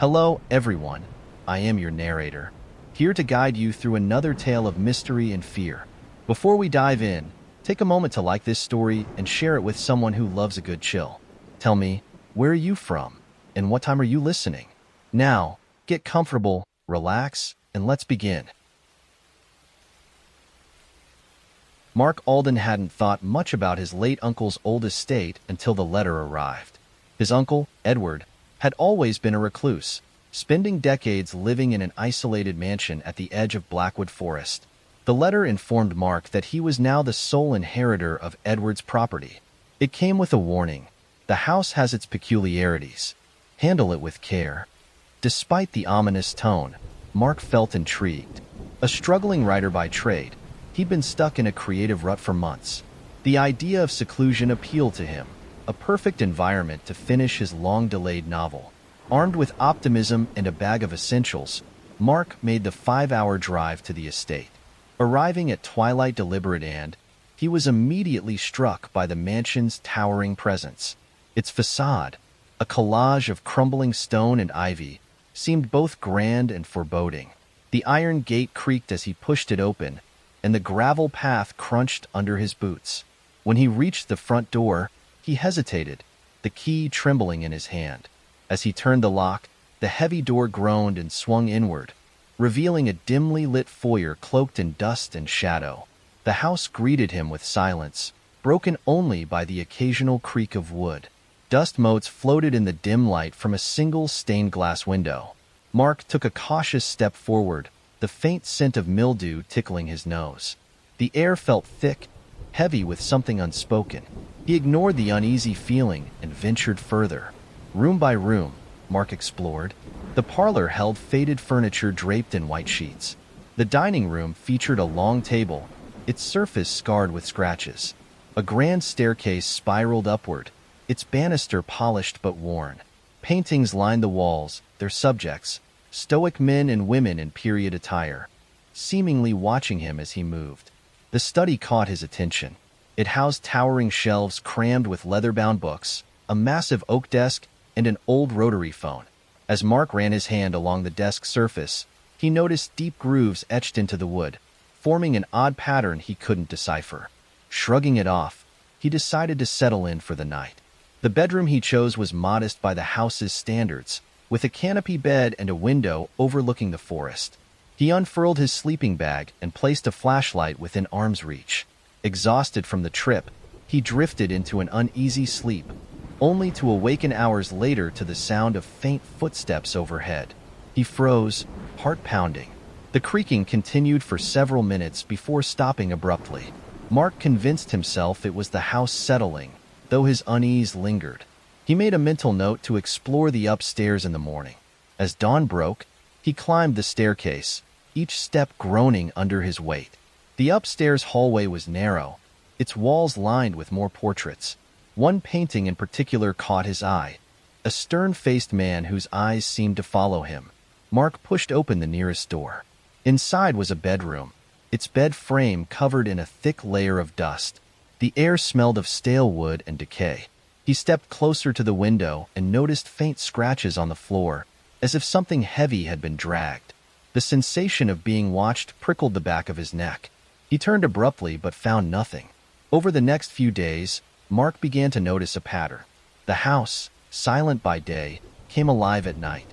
Hello, everyone. I am your narrator, here to guide you through another tale of mystery and fear. Before we dive in, take a moment to like this story and share it with someone who loves a good chill. Tell me, where are you from? And what time are you listening? Now, get comfortable, relax, and let's begin. Mark Alden hadn't thought much about his late uncle's old estate until the letter arrived. His uncle, Edward, had always been a recluse, spending decades living in an isolated mansion at the edge of Blackwood Forest. The letter informed Mark that he was now the sole inheritor of Edward's property. It came with a warning. The house has its peculiarities. Handle it with care. Despite the ominous tone, Mark felt intrigued. A struggling writer by trade, he'd been stuck in a creative rut for months. The idea of seclusion appealed to him, a perfect environment to finish his long-delayed novel. Armed with optimism and a bag of essentials, Mark made the 5-hour drive to the estate. Arriving at twilight deliberate and, he was immediately struck by the mansion's towering presence. Its facade, a collage of crumbling stone and ivy, seemed both grand and foreboding. The iron gate creaked as he pushed it open, and the gravel path crunched under his boots. When he reached the front door, he hesitated, the key trembling in his hand. As he turned the lock, the heavy door groaned and swung inward, revealing a dimly lit foyer cloaked in dust and shadow. The house greeted him with silence, broken only by the occasional creak of wood. Dust motes floated in the dim light from a single stained glass window. Mark took a cautious step forward, the faint scent of mildew tickling his nose. The air felt thick, heavy with something unspoken. He ignored the uneasy feeling and ventured further. Room by room, Mark explored. The parlor held faded furniture draped in white sheets. The dining room featured a long table, its surface scarred with scratches. A grand staircase spiraled upward, its banister polished but worn. Paintings lined the walls, their subjects, stoic men and women in period attire, seemingly watching him as he moved. The study caught his attention. It housed towering shelves crammed with leather-bound books, a massive oak desk, and an old rotary phone. As Mark ran his hand along the desk surface, he noticed deep grooves etched into the wood, forming an odd pattern he couldn't decipher. Shrugging it off, he decided to settle in for the night. The bedroom he chose was modest by the house's standards, with a canopy bed and a window overlooking the forest. He unfurled his sleeping bag and placed a flashlight within arm's reach. Exhausted from the trip, he drifted into an uneasy sleep, only to awaken hours later to the sound of faint footsteps overhead. He froze, heart pounding. The creaking continued for several minutes before stopping abruptly. Mark convinced himself it was the house settling, though his unease lingered. He made a mental note to explore the upstairs in the morning. As dawn broke, he climbed the staircase, each step groaning under his weight. The upstairs hallway was narrow, its walls lined with more portraits. One painting in particular caught his eye, a stern-faced man whose eyes seemed to follow him. Mark pushed open the nearest door. Inside was a bedroom, its bed frame covered in a thick layer of dust. The air smelled of stale wood and decay. He stepped closer to the window and noticed faint scratches on the floor, as if something heavy had been dragged. The sensation of being watched prickled the back of his neck. He turned abruptly but found nothing. Over the next few days, Mark began to notice a pattern. The house, silent by day, came alive at night.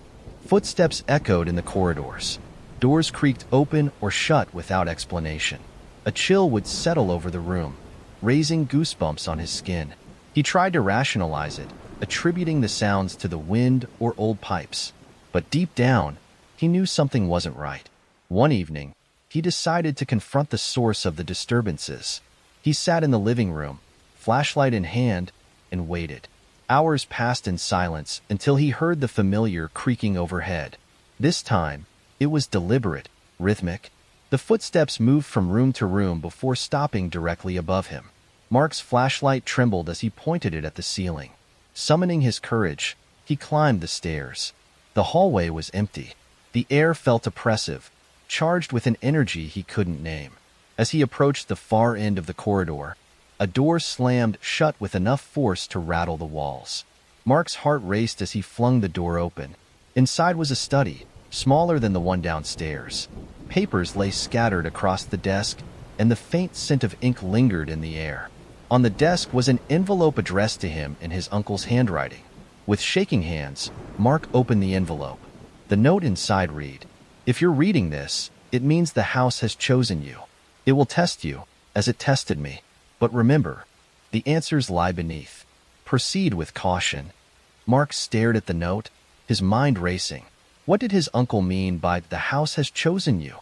Footsteps echoed in the corridors. Doors creaked open or shut without explanation. A chill would settle over the room, raising goosebumps on his skin. He tried to rationalize it, attributing the sounds to the wind or old pipes. But deep down, he knew something wasn't right. One evening, he decided to confront the source of the disturbances. He sat in the living room, flashlight in hand, and waited. Hours passed in silence until he heard the familiar creaking overhead. This time, it was deliberate, rhythmic. The footsteps moved from room to room before stopping directly above him. Mark's flashlight trembled as he pointed it at the ceiling. Summoning his courage, he climbed the stairs. The hallway was empty. The air felt oppressive, charged with an energy he couldn't name. As he approached the far end of the corridor, a door slammed shut with enough force to rattle the walls. Mark's heart raced as he flung the door open. Inside was a study, smaller than the one downstairs. Papers lay scattered across the desk, and the faint scent of ink lingered in the air. On the desk was an envelope addressed to him in his uncle's handwriting. With shaking hands, Mark opened the envelope. The note inside read, "If you're reading this, it means the house has chosen you. It will test you, as it tested me. But remember, the answers lie beneath. Proceed with caution." Mark stared at the note, his mind racing. What did his uncle mean by "the house has chosen you"?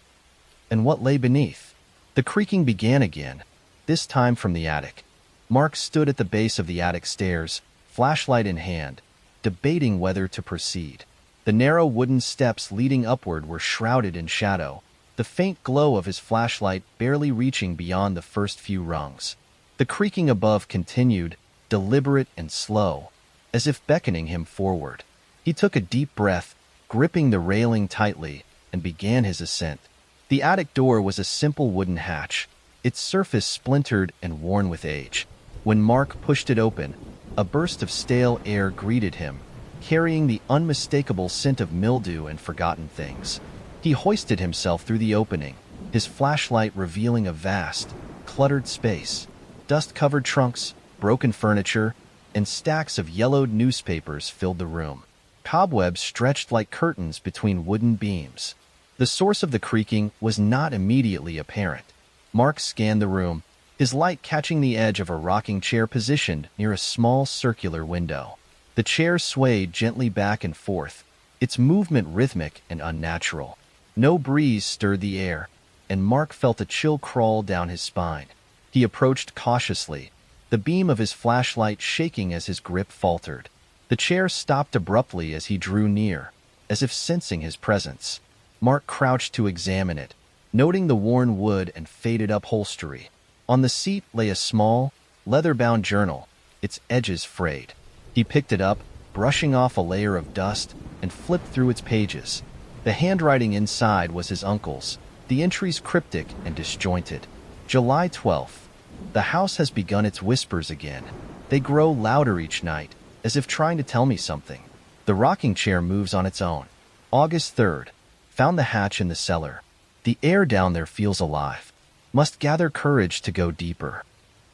And what lay beneath? The creaking began again, this time from the attic. Mark stood at the base of the attic stairs, flashlight in hand, debating whether to proceed. The narrow wooden steps leading upward were shrouded in shadow, the faint glow of his flashlight barely reaching beyond the first few rungs. The creaking above continued, deliberate and slow, as if beckoning him forward. He took a deep breath, gripping the railing tightly, and began his ascent. The attic door was a simple wooden hatch, its surface splintered and worn with age. When Mark pushed it open, a burst of stale air greeted him, carrying the unmistakable scent of mildew and forgotten things. He hoisted himself through the opening, his flashlight revealing a vast, cluttered space. Dust-covered trunks, broken furniture, and stacks of yellowed newspapers filled the room. Cobwebs stretched like curtains between wooden beams. The source of the creaking was not immediately apparent. Mark scanned the room, his light catching the edge of a rocking chair positioned near a small circular window. The chair swayed gently back and forth, its movement rhythmic and unnatural. No breeze stirred the air, and Mark felt a chill crawl down his spine. He approached cautiously, the beam of his flashlight shaking as his grip faltered. The chair stopped abruptly as he drew near, as if sensing his presence. Mark crouched to examine it, noting the worn wood and faded upholstery. On the seat lay a small, leather-bound journal, its edges frayed. He picked it up, brushing off a layer of dust, and flipped through its pages. The handwriting inside was his uncle's, the entries cryptic and disjointed. July 12th. The house has begun its whispers again. They grow louder each night, as if trying to tell me something. The rocking chair moves on its own. August 3rd. Found the hatch in the cellar. The air down there feels alive. Must gather courage to go deeper.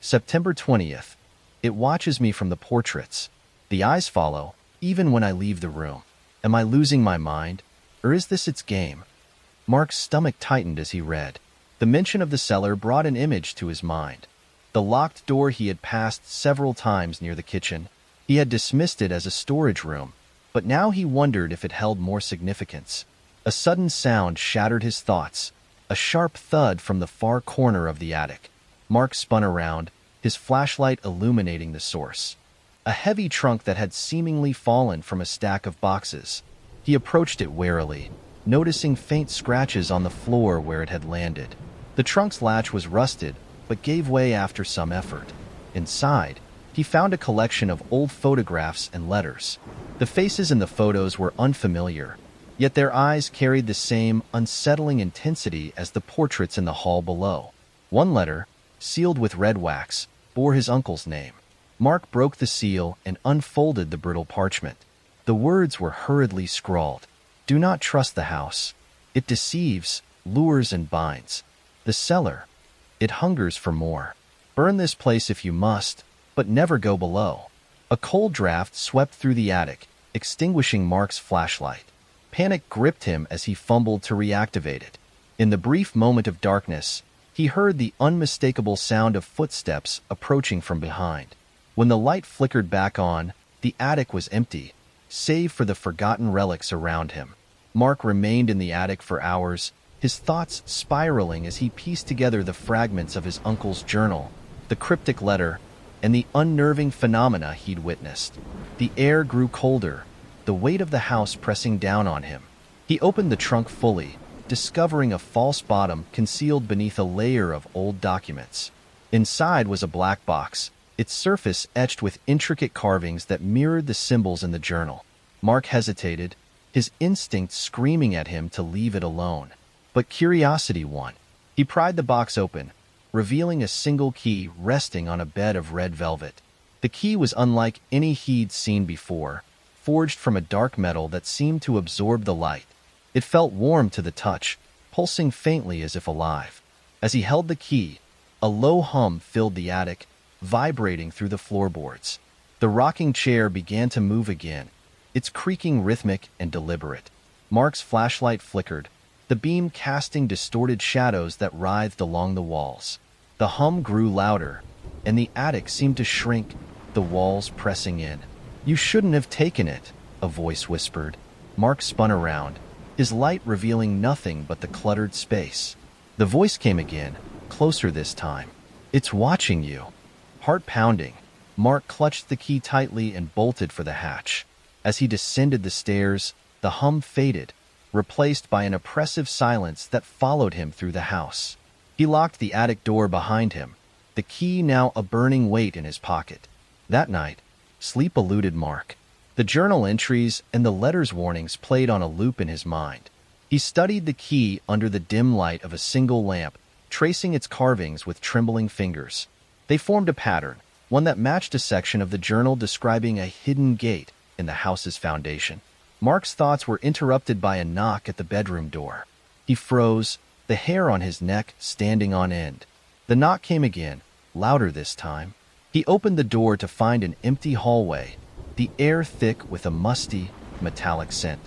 September 20th. It watches me from the portraits. The eyes follow, even when I leave the room. Am I losing my mind, or is this its game? Mark's stomach tightened as he read. The mention of the cellar brought an image to his mind. The locked door he had passed several times near the kitchen. He had dismissed it as a storage room, but now he wondered if it held more significance. A sudden sound shattered his thoughts, a sharp thud from the far corner of the attic. Mark spun around, his flashlight illuminating the source. A heavy trunk that had seemingly fallen from a stack of boxes. He approached it warily, noticing faint scratches on the floor where it had landed. The trunk's latch was rusted, but gave way after some effort. Inside, he found a collection of old photographs and letters. The faces in the photos were unfamiliar, yet their eyes carried the same unsettling intensity as the portraits in the hall below. One letter, sealed with red wax, bore his uncle's name. Mark broke the seal and unfolded the brittle parchment. The words were hurriedly scrawled. "Do not trust the house. It deceives, lures, and binds. The cellar. It hungers for more. Burn this place if you must, but never go below." A cold draft swept through the attic, extinguishing Mark's flashlight. Panic gripped him as he fumbled to reactivate it. In the brief moment of darkness, he heard the unmistakable sound of footsteps approaching from behind. When the light flickered back on, the attic was empty, save for the forgotten relics around him. Mark remained in the attic for hours, his thoughts spiraling as he pieced together the fragments of his uncle's journal, the cryptic letter, and the unnerving phenomena he'd witnessed. The air grew colder, the weight of the house pressing down on him. He opened the trunk fully, discovering a false bottom concealed beneath a layer of old documents. Inside was a black box, its surface etched with intricate carvings that mirrored the symbols in the journal. Mark hesitated, his instincts screaming at him to leave it alone. But curiosity won. He pried the box open, revealing a single key resting on a bed of red velvet. The key was unlike any he'd seen before, forged from a dark metal that seemed to absorb the light. It felt warm to the touch, pulsing faintly as if alive. As he held the key, a low hum filled the attic, vibrating through the floorboards. The rocking chair began to move again, its creaking rhythmic and deliberate. Mark's flashlight flickered, the beam casting distorted shadows that writhed along the walls. The hum grew louder, and the attic seemed to shrink, the walls pressing in. "You shouldn't have taken it," a voice whispered. Mark spun around, his light revealing nothing but the cluttered space. The voice came again, closer this time. "It's watching you." Heart pounding, Mark clutched the key tightly and bolted for the hatch. As he descended the stairs, the hum faded, replaced by an oppressive silence that followed him through the house. He locked the attic door behind him, the key now a burning weight in his pocket. That night, sleep eluded Mark. The journal entries and the letters warnings played on a loop in his mind. He studied the key under the dim light of a single lamp, tracing its carvings with trembling fingers. They formed a pattern, one that matched a section of the journal describing a hidden gate in the house's foundation. Mark's thoughts were interrupted by a knock at the bedroom door. He froze, the hair on his neck standing on end. The knock came again, louder this time. He opened the door to find an empty hallway, the air thick with a musty, metallic scent.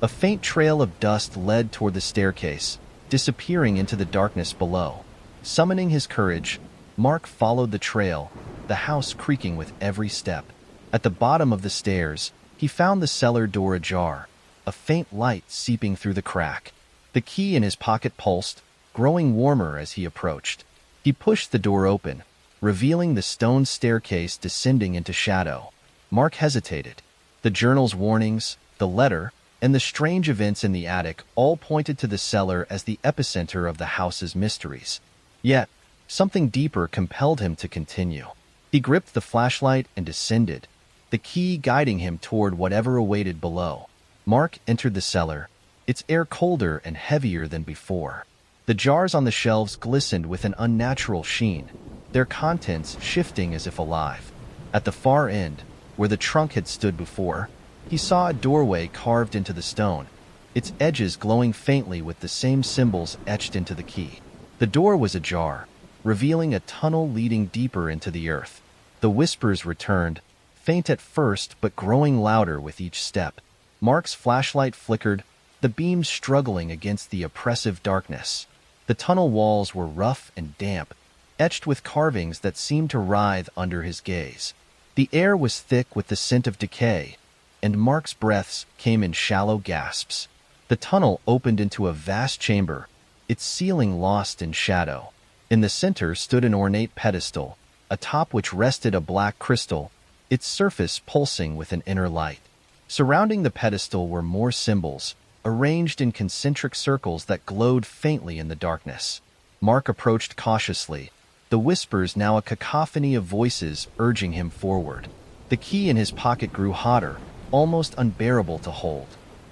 A faint trail of dust led toward the staircase, disappearing into the darkness below. Summoning his courage, Mark followed the trail, the house creaking with every step. At the bottom of the stairs, he found the cellar door ajar, a faint light seeping through the crack. The key in his pocket pulsed, growing warmer as he approached. He pushed the door open, revealing the stone staircase descending into shadow. Mark hesitated. The journal's warnings, the letter, and the strange events in the attic all pointed to the cellar as the epicenter of the house's mysteries. Yet, something deeper compelled him to continue. He gripped the flashlight and descended, the key guiding him toward whatever awaited below. Mark entered the cellar, its air colder and heavier than before. The jars on the shelves glistened with an unnatural sheen, their contents shifting as if alive. At the far end, where the trunk had stood before, he saw a doorway carved into the stone, its edges glowing faintly with the same symbols etched into the key. The door was ajar, revealing a tunnel leading deeper into the earth. The whispers returned, faint at first but growing louder with each step. Mark's flashlight flickered, the beam struggling against the oppressive darkness. The tunnel walls were rough and damp, etched with carvings that seemed to writhe under his gaze. The air was thick with the scent of decay, and Mark's breaths came in shallow gasps. The tunnel opened into a vast chamber, its ceiling lost in shadow. In the center stood an ornate pedestal, atop which rested a black crystal, its surface pulsing with an inner light. Surrounding the pedestal were more symbols, arranged in concentric circles that glowed faintly in the darkness. Mark approached cautiously, the whispers now a cacophony of voices urging him forward. The key in his pocket grew hotter, almost unbearable to hold.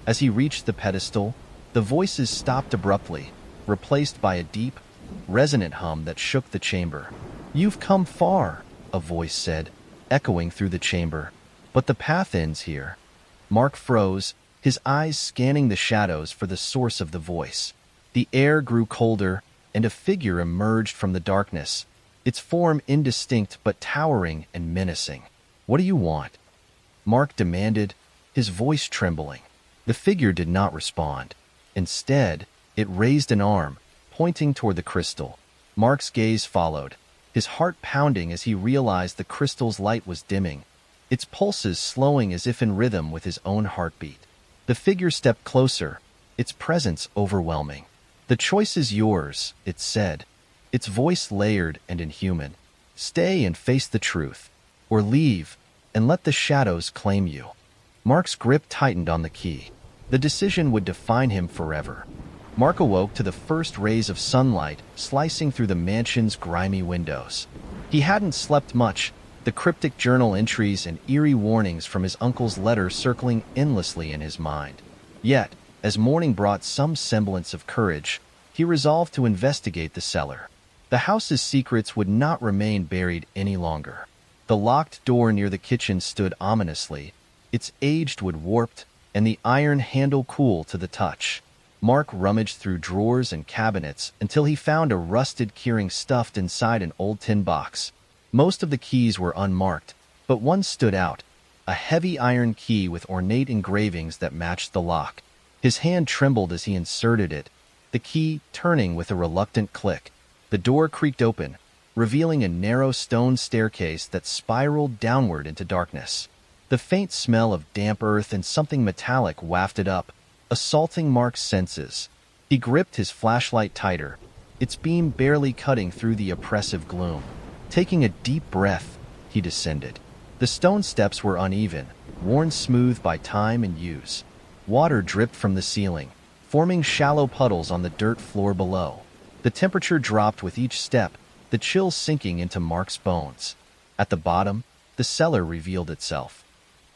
As he reached the pedestal, the voices stopped abruptly, replaced by a deep, resonant hum that shook the chamber. "You've come far," a voice said, echoing through the chamber. "But the path ends here." Mark froze, his eyes scanning the shadows for the source of the voice. The air grew colder, and a figure emerged from the darkness, its form indistinct but towering and menacing. "What do you want?" Mark demanded, his voice trembling. The figure did not respond. Instead, it raised an arm, pointing toward the crystal. Mark's gaze followed, his heart pounding as he realized the crystal's light was dimming, its pulses slowing as if in rhythm with his own heartbeat. The figure stepped closer, its presence overwhelming. "The choice is yours," it said, its voice layered and inhuman. "Stay and face the truth, or leave and let the shadows claim you." Mark's grip tightened on the key. The decision would define him forever. Mark awoke to the first rays of sunlight slicing through the mansion's grimy windows. He hadn't slept much, the cryptic journal entries and eerie warnings from his uncle's letter circling endlessly in his mind. Yet, as morning brought some semblance of courage, he resolved to investigate the cellar. The house's secrets would not remain buried any longer. The locked door near the kitchen stood ominously, its aged wood warped, and the iron handle cool to the touch. Mark rummaged through drawers and cabinets until he found a rusted keyring stuffed inside an old tin box. Most of the keys were unmarked, but one stood out, a heavy iron key with ornate engravings that matched the lock. His hand trembled as he inserted it, the key turning with a reluctant click. The door creaked open, revealing a narrow stone staircase that spiraled downward into darkness. The faint smell of damp earth and something metallic wafted up, assaulting Mark's senses. He gripped his flashlight tighter, its beam barely cutting through the oppressive gloom. Taking a deep breath, he descended. The stone steps were uneven, worn smooth by time and use. Water dripped from the ceiling, forming shallow puddles on the dirt floor below. The temperature dropped with each step, the chill sinking into Mark's bones. At the bottom, the cellar revealed itself.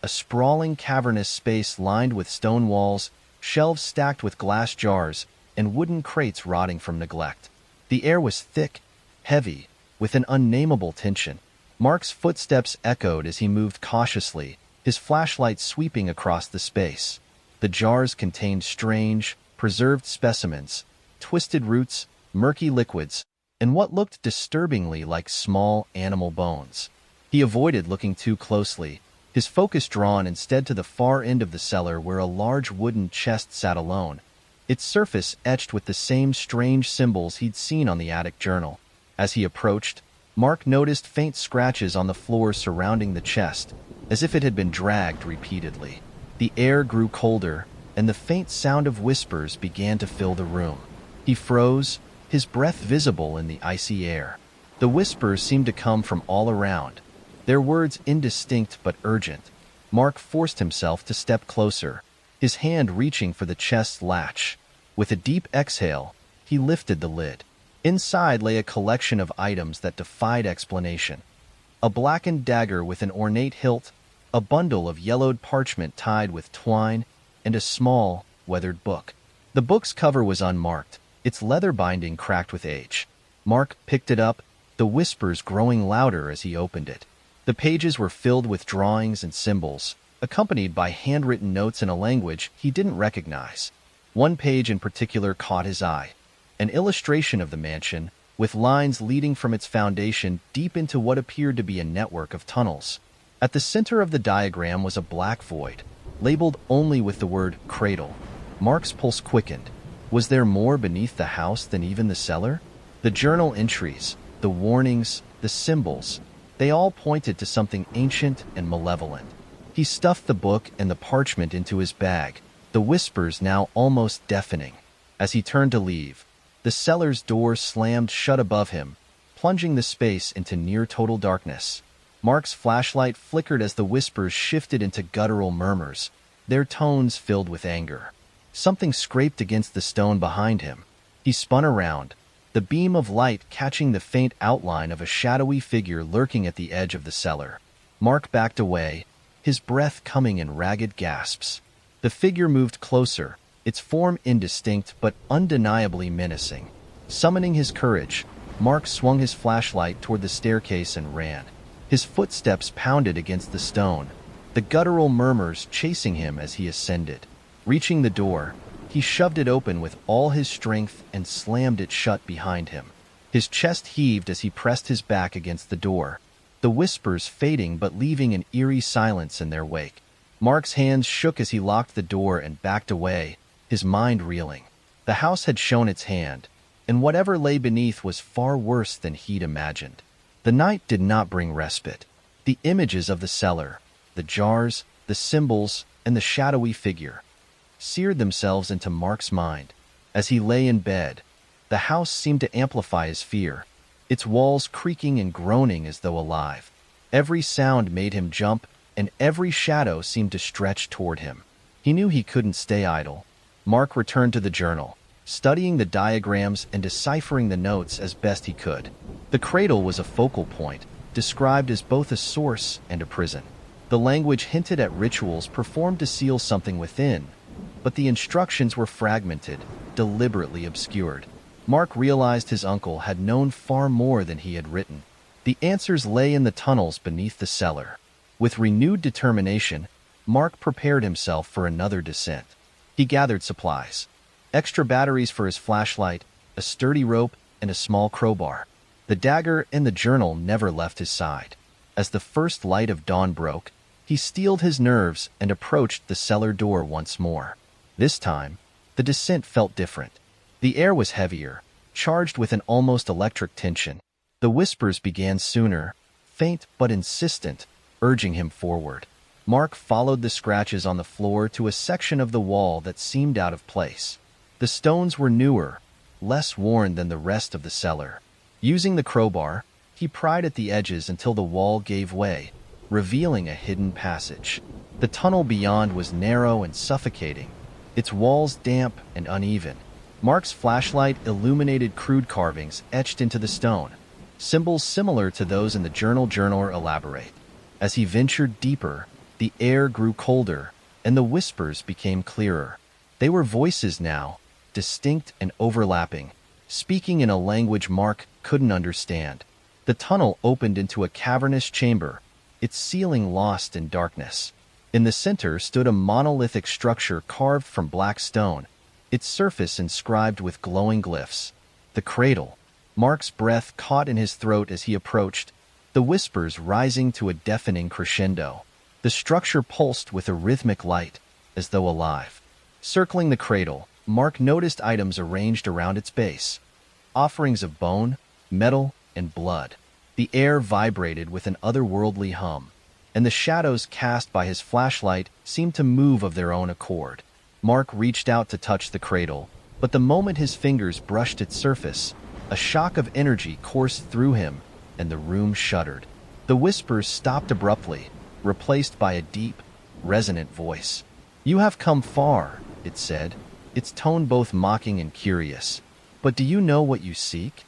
A sprawling cavernous space lined with stone walls, shelves stacked with glass jars, and wooden crates rotting from neglect. The air was thick, heavy, with an unnameable tension. Mark's footsteps echoed as he moved cautiously, his flashlight sweeping across the space. The jars contained strange, preserved specimens, twisted roots, murky liquids, and what looked disturbingly like small animal bones. He avoided looking too closely, his focus drawn instead to the far end of the cellar where a large wooden chest sat alone, its surface etched with the same strange symbols he'd seen on the attic journal. As he approached, Mark noticed faint scratches on the floor surrounding the chest, as if it had been dragged repeatedly. The air grew colder, and the faint sound of whispers began to fill the room. He froze, his breath visible in the icy air. The whispers seemed to come from all around, their words indistinct but urgent. Mark forced himself to step closer, his hand reaching for the chest's latch. With a deep exhale, he lifted the lid. Inside lay a collection of items that defied explanation. A blackened dagger with an ornate hilt, a bundle of yellowed parchment tied with twine, and a small, weathered book. The book's cover was unmarked, its leather binding cracked with age. Mark picked it up, the whispers growing louder as he opened it. The pages were filled with drawings and symbols, accompanied by handwritten notes in a language he didn't recognize. One page in particular caught his eye, an illustration of the mansion, with lines leading from its foundation deep into what appeared to be a network of tunnels. At the center of the diagram was a black void, labeled only with the word cradle. Mark's pulse quickened. Was there more beneath the house than even the cellar? The journal entries, the warnings, the symbols, they all pointed to something ancient and malevolent. He stuffed the book and the parchment into his bag, the whispers now almost deafening. As he turned to leave, the cellar's door slammed shut above him, plunging the space into near-total darkness. Mark's flashlight flickered as the whispers shifted into guttural murmurs, their tones filled with anger. Something scraped against the stone behind him. He spun around, the beam of light catching the faint outline of a shadowy figure lurking at the edge of the cellar. Mark backed away, his breath coming in ragged gasps. The figure moved closer, its form indistinct but undeniably menacing. Summoning his courage, Mark swung his flashlight toward the staircase and ran. His footsteps pounded against the stone, the guttural murmurs chasing him as he ascended. Reaching the door, he shoved it open with all his strength and slammed it shut behind him. His chest heaved as he pressed his back against the door, the whispers fading but leaving an eerie silence in their wake. Mark's hands shook as he locked the door and backed away, his mind reeling. The house had shown its hand, and whatever lay beneath was far worse than he'd imagined. The night did not bring respite. The images of the cellar, the jars, the symbols, and the shadowy figure seared themselves into Mark's mind. As he lay in bed, the house seemed to amplify his fear, its walls creaking and groaning as though alive. Every sound made him jump, and every shadow seemed to stretch toward him. He knew he couldn't stay idle. Mark returned to the journal, studying the diagrams and deciphering the notes as best he could. The cradle was a focal point, described as both a source and a prison. The language hinted at rituals performed to seal something within, but the instructions were fragmented, deliberately obscured. Mark realized his uncle had known far more than he had written. The answers lay in the tunnels beneath the cellar. With renewed determination, Mark prepared himself for another descent. He gathered supplies. Extra batteries for his flashlight, a sturdy rope, and a small crowbar. The dagger and the journal never left his side. As the first light of dawn broke, he steeled his nerves and approached the cellar door once more. This time, the descent felt different. The air was heavier, charged with an almost electric tension. The whispers began sooner, faint but insistent, urging him forward. Mark followed the scratches on the floor to a section of the wall that seemed out of place. The stones were newer, less worn than the rest of the cellar. Using the crowbar, he pried at the edges until the wall gave way, revealing a hidden passage. The tunnel beyond was narrow and suffocating, its walls damp and uneven. Mark's flashlight illuminated crude carvings etched into the stone, symbols similar to those in the journaler elaborate. As he ventured deeper, the air grew colder, and the whispers became clearer. They were voices now, distinct and overlapping, speaking in a language Mark couldn't understand. The tunnel opened into a cavernous chamber, its ceiling lost in darkness. In the center stood a monolithic structure carved from black stone, its surface inscribed with glowing glyphs. The cradle. Mark's breath caught in his throat as he approached, the whispers rising to a deafening crescendo. The structure pulsed with a rhythmic light, as though alive. Circling the cradle, Mark noticed items arranged around its base. Offerings of bone, metal, and blood. The air vibrated with an otherworldly hum, and the shadows cast by his flashlight seemed to move of their own accord. Mark reached out to touch the cradle, but the moment his fingers brushed its surface, a shock of energy coursed through him, and the room shuddered. The whispers stopped abruptly, replaced by a deep, resonant voice. "You have come far," it said, its tone both mocking and curious. "But do you know what you seek?"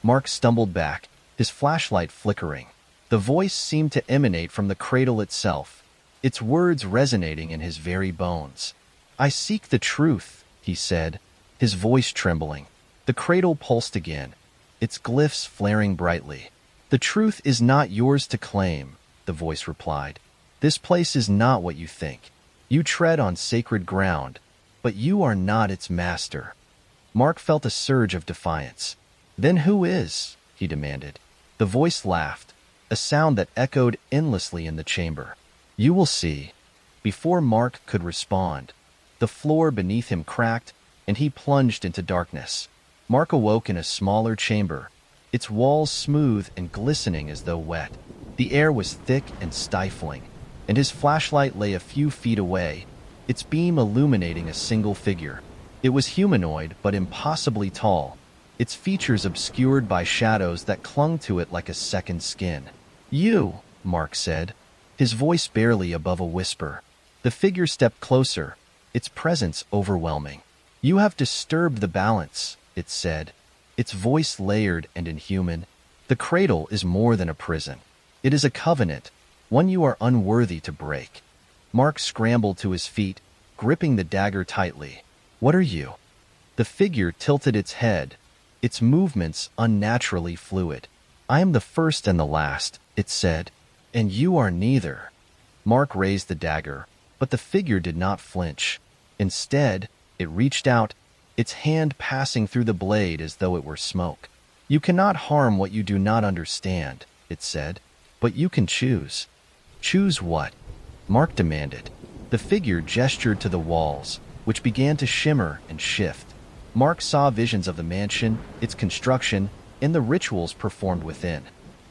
Mark stumbled back, his flashlight flickering. The voice seemed to emanate from the cradle itself, its words resonating in his very bones. "I seek the truth," he said, his voice trembling. The cradle pulsed again, its glyphs flaring brightly. "The truth is not yours to claim," the voice replied. "This place is not what you think. You tread on sacred ground, but you are not its master." Mark felt a surge of defiance. "Then who is?" he demanded. The voice laughed, a sound that echoed endlessly in the chamber. "You will see." Before Mark could respond, the floor beneath him cracked, and he plunged into darkness. Mark awoke in a smaller chamber, its walls smooth and glistening as though wet. The air was thick and stifling, and his flashlight lay a few feet away, its beam illuminating a single figure. It was humanoid but impossibly tall, its features obscured by shadows that clung to it like a second skin. "You," Mark said, his voice barely above a whisper. The figure stepped closer, its presence overwhelming. "You have disturbed the balance," it said, its voice layered and inhuman. "The cradle is more than a prison. It is a covenant, one you are unworthy to break." Mark scrambled to his feet, gripping the dagger tightly. "What are you?" The figure tilted its head, its movements unnaturally fluid. "I am the first and the last," it said, "and you are neither." Mark raised the dagger, but the figure did not flinch. Instead, it reached out, its hand passing through the blade as though it were smoke. "You cannot harm what you do not understand," it said, "but you can choose." "Choose what?" Mark demanded. The figure gestured to the walls, which began to shimmer and shift. Mark saw visions of the mansion, its construction, and the rituals performed within.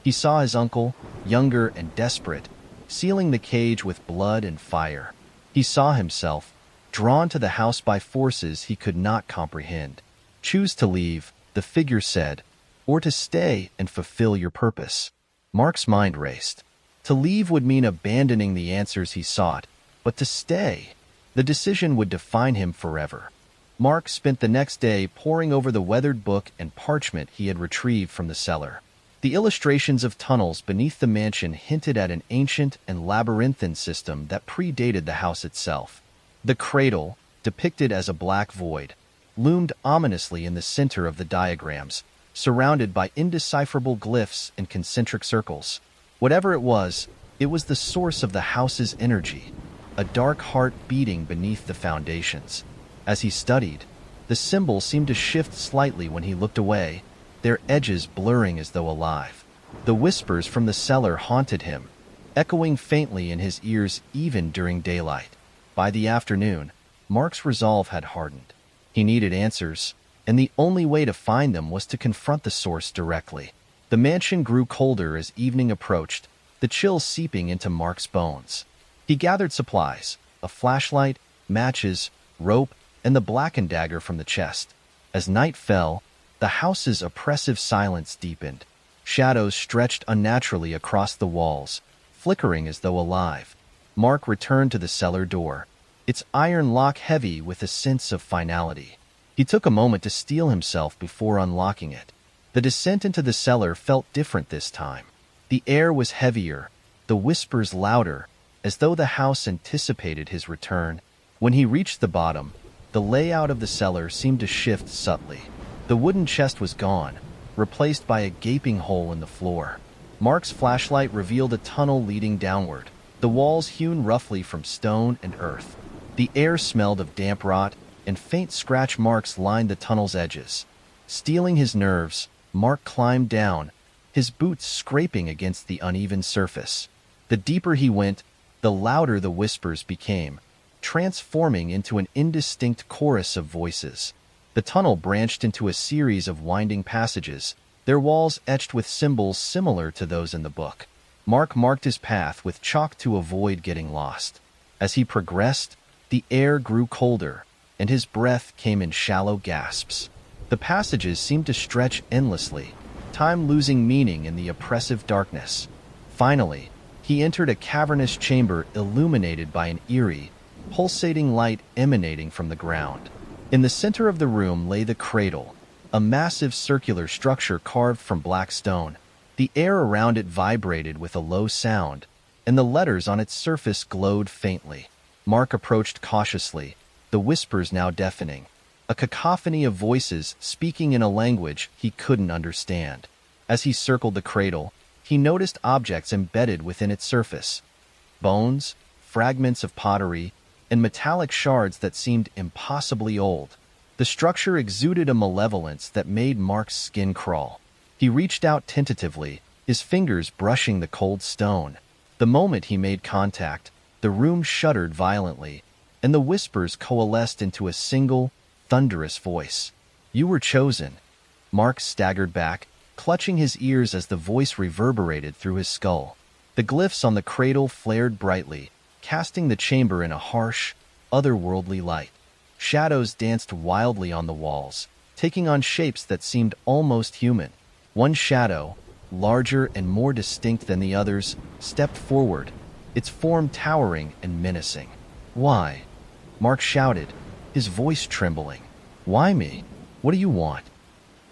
He saw his uncle, younger and desperate, sealing the cage with blood and fire. He saw himself, drawn to the house by forces he could not comprehend. "Choose to leave," the figure said, "or to stay and fulfill your purpose." Mark's mind raced. To leave would mean abandoning the answers he sought, but to stay, the decision would define him forever. Mark spent the next day poring over the weathered book and parchment he had retrieved from the cellar. The illustrations of tunnels beneath the mansion hinted at an ancient and labyrinthine system that predated the house itself. The cradle, depicted as a black void, loomed ominously in the center of the diagrams, surrounded by indecipherable glyphs and concentric circles. Whatever it was the source of the house's energy. a dark heart beating beneath the foundations. As he studied, the symbols seemed to shift slightly when he looked away, their edges blurring as though alive. The whispers from the cellar haunted him, echoing faintly in his ears even during daylight. By the afternoon, Mark's resolve had hardened. He needed answers, and the only way to find them was to confront the source directly. The mansion grew colder as evening approached, the chill seeping into Mark's bones. He gathered supplies, a flashlight, matches, rope, and the blackened dagger from the chest. As night fell, the house's oppressive silence deepened. Shadows stretched unnaturally across the walls, flickering as though alive. Mark returned to the cellar door, its iron lock heavy with a sense of finality. He took a moment to steel himself before unlocking it. The descent into the cellar felt different this time. The air was heavier, the whispers louder, as though the house anticipated his return. When he reached the bottom, the layout of the cellar seemed to shift subtly. The wooden chest was gone, replaced by a gaping hole in the floor. Mark's flashlight revealed a tunnel leading downward, the walls hewn roughly from stone and earth. The air smelled of damp rot, and faint scratch marks lined the tunnel's edges. Steeling his nerves, Mark climbed down, his boots scraping against the uneven surface. The deeper he went, the louder the whispers became, transforming into an indistinct chorus of voices. The tunnel branched into a series of winding passages, their walls etched with symbols similar to those in the book. Mark marked his path with chalk to avoid getting lost. As he progressed, the air grew colder, and his breath came in shallow gasps. The passages seemed to stretch endlessly, time losing meaning in the oppressive darkness. Finally, he entered a cavernous chamber illuminated by an eerie, pulsating light emanating from the ground. In the center of the room lay the cradle, a massive circular structure carved from black stone. The air around it vibrated with a low sound, and the letters on its surface glowed faintly. Mark approached cautiously, the whispers now deafening, a cacophony of voices speaking in a language he couldn't understand. As he circled the cradle, he noticed objects embedded within its surface. Bones, fragments of pottery, and metallic shards that seemed impossibly old. The structure exuded a malevolence that made Mark's skin crawl. He reached out tentatively, his fingers brushing the cold stone. The moment he made contact, the room shuddered violently, and the whispers coalesced into a single, thunderous voice. "You were chosen." Mark staggered back, clutching his ears as the voice reverberated through his skull. The glyphs on the cradle flared brightly, casting the chamber in a harsh, otherworldly light. Shadows danced wildly on the walls, taking on shapes that seemed almost human. One shadow, larger and more distinct than the others, stepped forward, its form towering and menacing. "Why?" Mark shouted, his voice trembling. "Why me? What do you want?"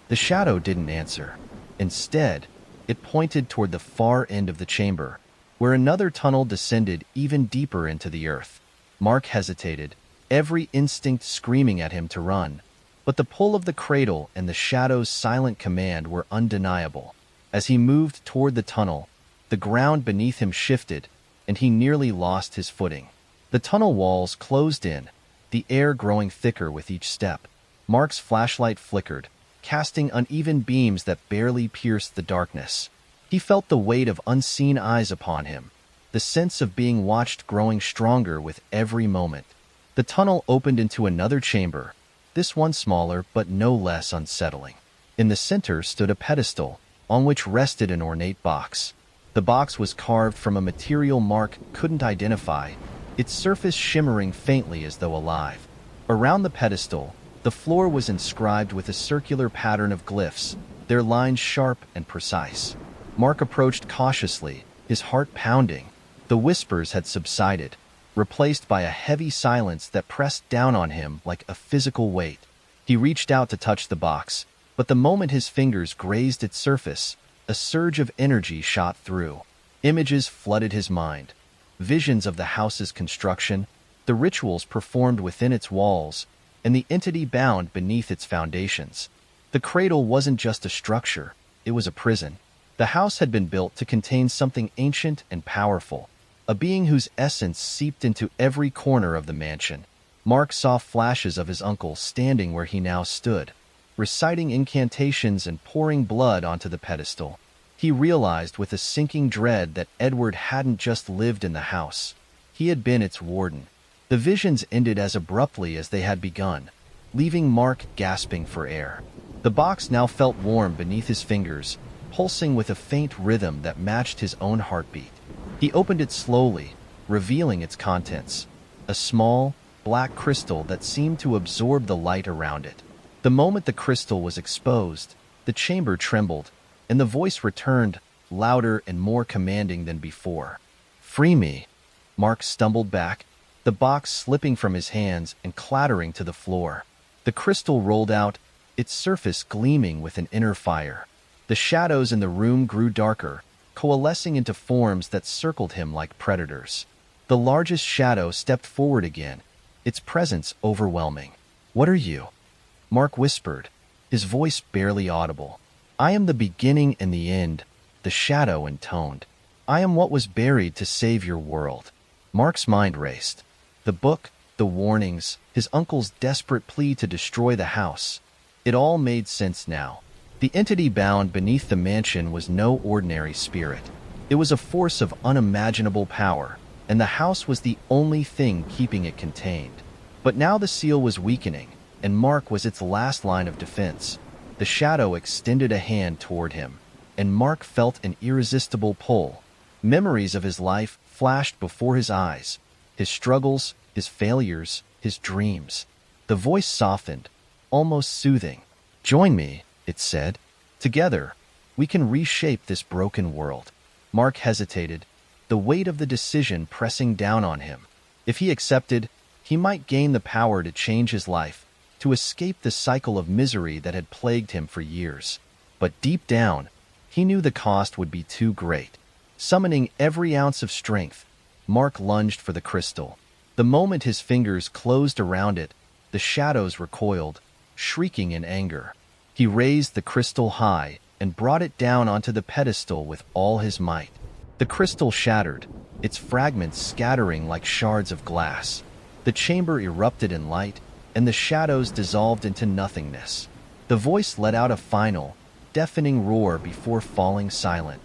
The shadow didn't answer. Instead, it pointed toward the far end of the chamber, where another tunnel descended even deeper into the earth. Mark hesitated, every instinct screaming at him to run, but the pull of the cradle and the shadow's silent command were undeniable. As he moved toward the tunnel, the ground beneath him shifted, and he nearly lost his footing. The tunnel walls closed in, the air growing thicker with each step. Mark's flashlight flickered, casting uneven beams that barely pierced the darkness. He felt the weight of unseen eyes upon him, the sense of being watched growing stronger with every moment. The tunnel opened into another chamber, this one smaller but no less unsettling. In the center stood a pedestal, on which rested an ornate box. The box was carved from a material Mark couldn't identify, its surface shimmering faintly as though alive. Around the pedestal, the floor was inscribed with a circular pattern of glyphs, their lines sharp and precise. Mark approached cautiously, his heart pounding. The whispers had subsided, replaced by a heavy silence that pressed down on him like a physical weight. He reached out to touch the box, but the moment his fingers grazed its surface, a surge of energy shot through. Images flooded his mind. Visions of the house's construction, the rituals performed within its walls, and the entity bound beneath its foundations. The cradle wasn't just a structure, it was a prison. The house had been built to contain something ancient and powerful, a being whose essence seeped into every corner of the mansion. Mark saw flashes of his uncle standing where he now stood, reciting incantations and pouring blood onto the pedestal. He realized with a sinking dread that Edward hadn't just lived in the house. He had been its warden. The visions ended as abruptly as they had begun, leaving Mark gasping for air. The box now felt warm beneath his fingers, pulsing with a faint rhythm that matched his own heartbeat. He opened it slowly, revealing its contents, a small, black crystal that seemed to absorb the light around it. The moment the crystal was exposed, the chamber trembled, and the voice returned, louder and more commanding than before. "Free me." Mark stumbled back, the box slipping from his hands and clattering to the floor. The crystal rolled out, its surface gleaming with an inner fire. The shadows in the room grew darker, coalescing into forms that circled him like predators. The largest shadow stepped forward again, its presence overwhelming. "What are you?" Mark whispered, his voice barely audible. "I am the beginning and the end," the shadow intoned. "I am what was buried to save your world." Mark's mind raced. The book, the warnings, his uncle's desperate plea to destroy the house. It all made sense now. The entity bound beneath the mansion was no ordinary spirit. It was a force of unimaginable power, and the house was the only thing keeping it contained. But now the seal was weakening, and Mark was its last line of defense. The shadow extended a hand toward him, and Mark felt an irresistible pull. Memories of his life flashed before his eyes, his struggles, his failures, his dreams. The voice softened, almost soothing. "Join me," it said. "Together, we can reshape this broken world." Mark hesitated, the weight of the decision pressing down on him. If he accepted, he might gain the power to change his life, to escape the cycle of misery that had plagued him for years. But deep down, he knew the cost would be too great. Summoning every ounce of strength, Mark lunged for the crystal. The moment his fingers closed around it, the shadows recoiled, shrieking in anger. He raised the crystal high and brought it down onto the pedestal with all his might. The crystal shattered, its fragments scattering like shards of glass. The chamber erupted in light, and the shadows dissolved into nothingness. The voice let out a final, deafening roar before falling silent.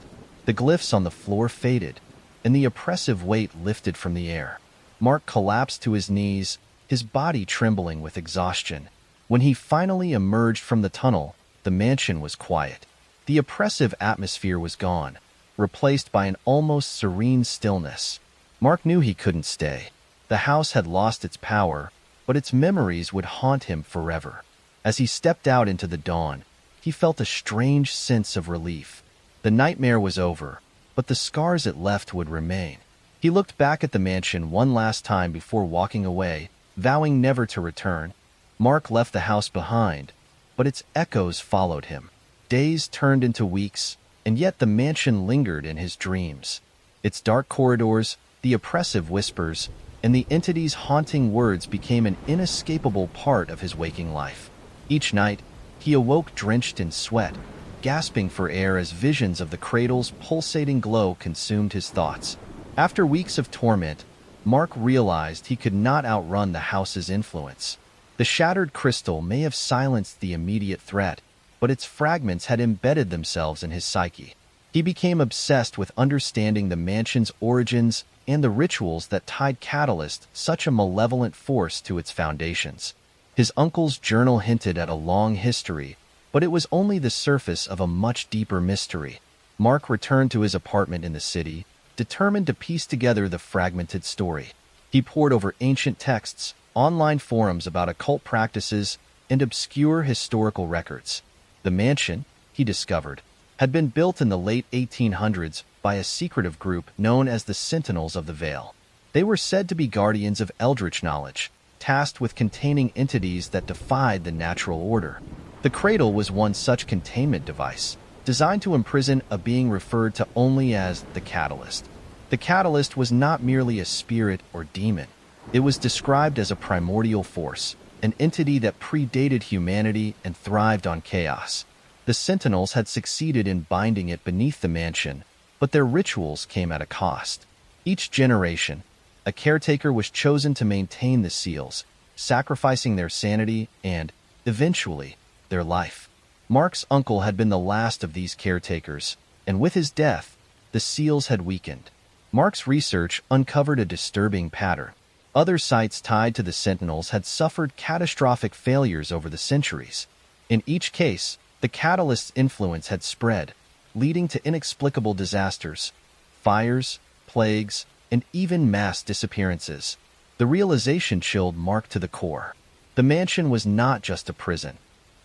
The glyphs on the floor faded, and the oppressive weight lifted from the air. Mark collapsed to his knees, his body trembling with exhaustion. When he finally emerged from the tunnel, the mansion was quiet. The oppressive atmosphere was gone, replaced by an almost serene stillness. Mark knew he couldn't stay. The house had lost its power, but its memories would haunt him forever. As he stepped out into the dawn, he felt a strange sense of relief. The nightmare was over, but the scars it left would remain. He looked back at the mansion one last time before walking away, vowing never to return. Mark left the house behind, but its echoes followed him. Days turned into weeks, and yet the mansion lingered in his dreams. Its dark corridors, the oppressive whispers, and the entity's haunting words became an inescapable part of his waking life. Each night, he awoke drenched in sweat, gasping for air as visions of the cradle's pulsating glow consumed his thoughts. After weeks of torment, Mark realized he could not outrun the house's influence. The shattered crystal may have silenced the immediate threat, but its fragments had embedded themselves in his psyche. He became obsessed with understanding the mansion's origins and the rituals that tied Catalyst, such a malevolent force, to its foundations. His uncle's journal hinted at a long history, but it was only the surface of a much deeper mystery. Mark returned to his apartment in the city, determined to piece together the fragmented story. He pored over ancient texts, online forums about occult practices, and obscure historical records. The mansion, he discovered, had been built in the late 1800s by a secretive group known as the Sentinels of the Veil. They were said to be guardians of eldritch knowledge, tasked with containing entities that defied the natural order. The cradle was one such containment device, designed to imprison a being referred to only as the Catalyst. The Catalyst was not merely a spirit or demon. It was described as a primordial force, an entity that predated humanity and thrived on chaos. The Sentinels had succeeded in binding it beneath the mansion, but their rituals came at a cost. Each generation, a caretaker was chosen to maintain the seals, sacrificing their sanity and, eventually, their life. Mark's uncle had been the last of these caretakers, and with his death, the seals had weakened. Mark's research uncovered a disturbing pattern. Other sites tied to the Sentinels had suffered catastrophic failures over the centuries. In each case, the catalyst's influence had spread, leading to inexplicable disasters, fires, plagues, and even mass disappearances. The realization chilled Mark to the core. The mansion was not just a prison.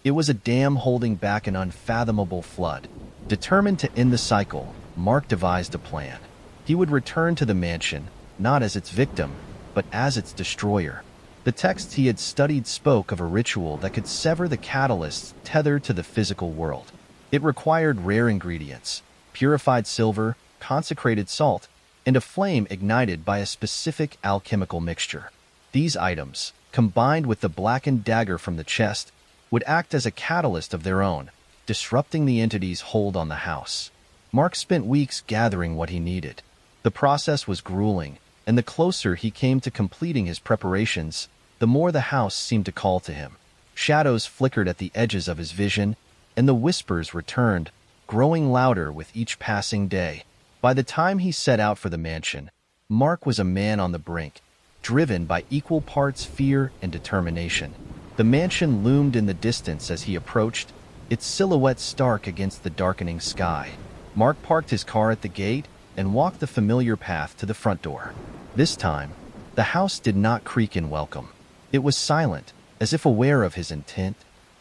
It was a dam holding back an unfathomable flood. Determined to end the cycle, Mark devised a plan. He would return to the mansion, not as its victim, but as its destroyer. The texts he had studied spoke of a ritual that could sever the catalyst's tether to the physical world. It required rare ingredients, purified silver, consecrated salt, and a flame ignited by a specific alchemical mixture. These items, combined with the blackened dagger from the chest, would act as a catalyst of their own, disrupting the entity's hold on the house. Mark spent weeks gathering what he needed. The process was grueling, and the closer he came to completing his preparations, the more the house seemed to call to him. Shadows flickered at the edges of his vision, and the whispers returned, growing louder with each passing day. By the time he set out for the mansion, Mark was a man on the brink, driven by equal parts fear and determination. The mansion loomed in the distance as he approached, its silhouette stark against the darkening sky. Mark parked his car at the gate and walked the familiar path to the front door. This time, the house did not creak in welcome. It was silent, as if aware of his intent.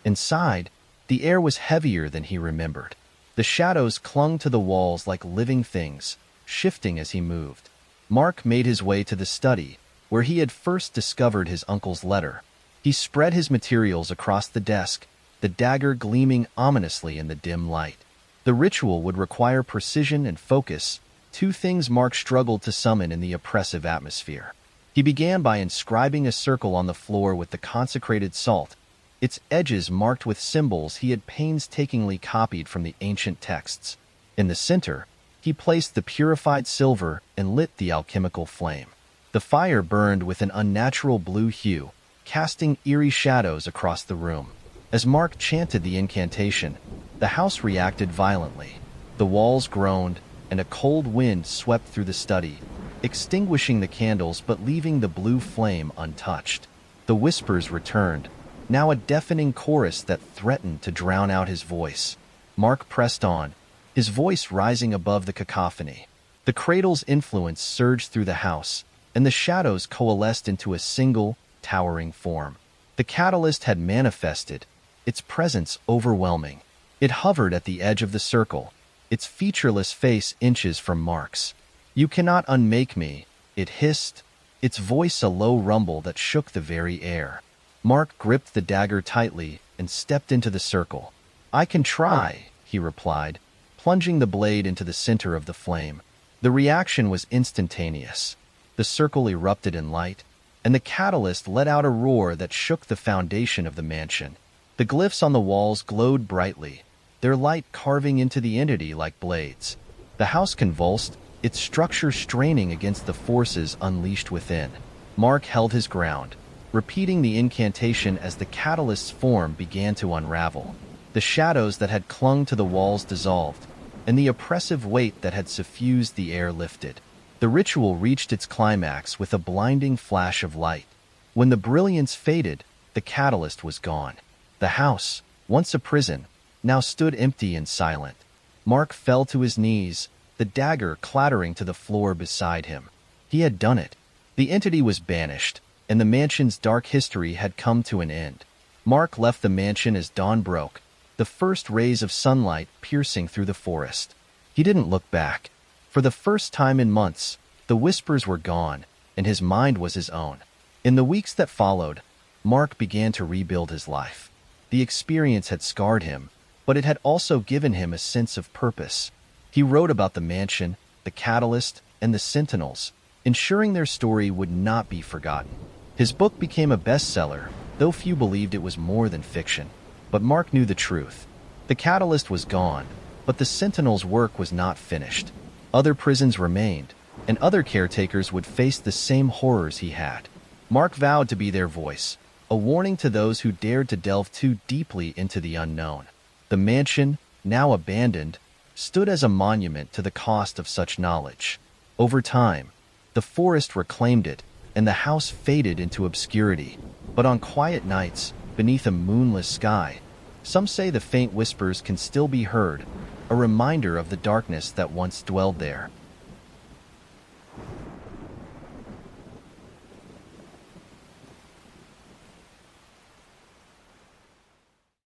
Inside, the air was heavier than he remembered. The shadows clung to the walls like living things, shifting as he moved. Mark made his way to the study, where he had first discovered his uncle's letter. He spread his materials across the desk, the dagger gleaming ominously in the dim light. The ritual would require precision and focus, two things Mark struggled to summon in the oppressive atmosphere. He began by inscribing a circle on the floor with the consecrated salt, its edges marked with symbols he had painstakingly copied from the ancient texts. In the center, he placed the purified silver and lit the alchemical flame. The fire burned with an unnatural blue hue, casting eerie shadows across the room. As Mark chanted the incantation, the house reacted violently. The walls groaned, and a cold wind swept through the study, extinguishing the candles but leaving the blue flame untouched. The whispers returned, now a deafening chorus that threatened to drown out his voice. Mark pressed on, his voice rising above the cacophony. The cradle's influence surged through the house, and the shadows coalesced into a single, towering form. The catalyst had manifested, its presence overwhelming. It hovered at the edge of the circle, its featureless face inches from Mark's. "You cannot unmake me," it hissed, its voice a low rumble that shook the very air. Mark gripped the dagger tightly and stepped into the circle. "I can try," he replied, plunging the blade into the center of the flame. The reaction was instantaneous. The circle erupted in light, and the catalyst let out a roar that shook the foundation of the mansion. The glyphs on the walls glowed brightly, their light carving into the entity like blades. The house convulsed, its structure straining against the forces unleashed within. Mark held his ground, repeating the incantation as the catalyst's form began to unravel. The shadows that had clung to the walls dissolved, and the oppressive weight that had suffused the air lifted. The ritual reached its climax with a blinding flash of light. When the brilliance faded, the catalyst was gone. The house, once a prison, now stood empty and silent. Mark fell to his knees, the dagger clattering to the floor beside him. He had done it. The entity was banished, and the mansion's dark history had come to an end. Mark left the mansion as dawn broke, the first rays of sunlight piercing through the forest. He didn't look back. For the first time in months, the whispers were gone, and his mind was his own. In the weeks that followed, Mark began to rebuild his life. The experience had scarred him, but it had also given him a sense of purpose. He wrote about the mansion, the catalyst, and the Sentinels, ensuring their story would not be forgotten. His book became a bestseller, though few believed it was more than fiction. But Mark knew the truth. The catalyst was gone, but the Sentinels' work was not finished. Other prisons remained, and other caretakers would face the same horrors he had. Mark vowed to be their voice, a warning to those who dared to delve too deeply into the unknown. The mansion, now abandoned, stood as a monument to the cost of such knowledge. Over time, the forest reclaimed it, and the house faded into obscurity. But on quiet nights, beneath a moonless sky, some say the faint whispers can still be heard, a reminder of the darkness that once dwelled there.